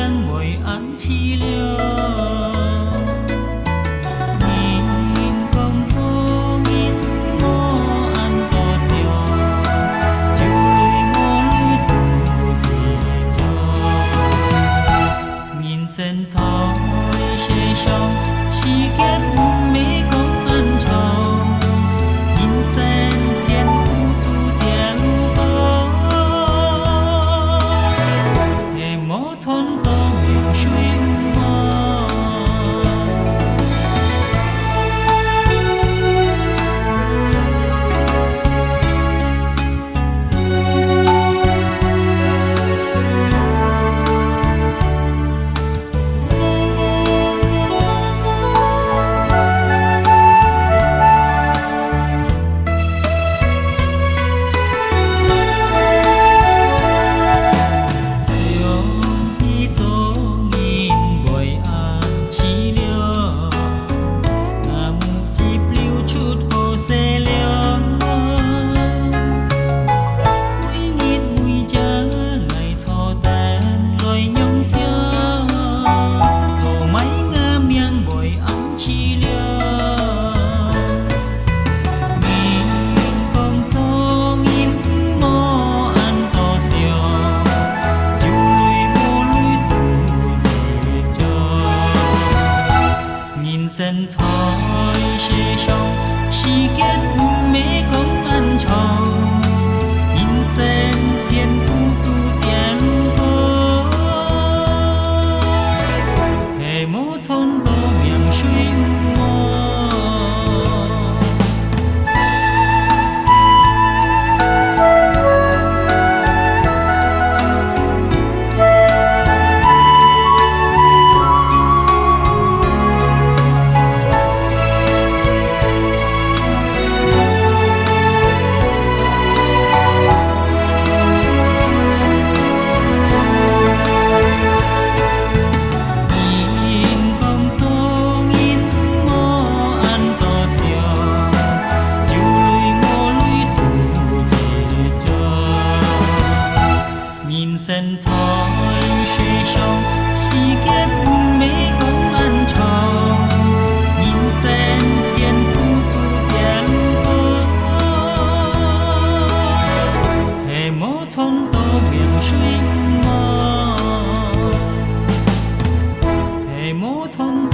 miếng mồi ăn chi liêu nhìn con phố nhìn ngô ăn to xiêu chiều lùi ngô lùi tù chỉ cho nhìn sân thoi xe sông chỉ kết mấy con ăn trầu nhìn sân chiến phu tu chia lu bó em mô thôn tô miệng suy mơ sân thoi xe sông chỉ kết mấy con ăn trầu nhìn sân thiên phu tu chia lu bó hệ mô thôn tô miệng suy mơ sân thoi xe sông chỉ kết mấy con ăn trầu nhìn sân thiên phu tu chia lu bó hệ mô thôn tô miệng suy mơ hệ mô thôn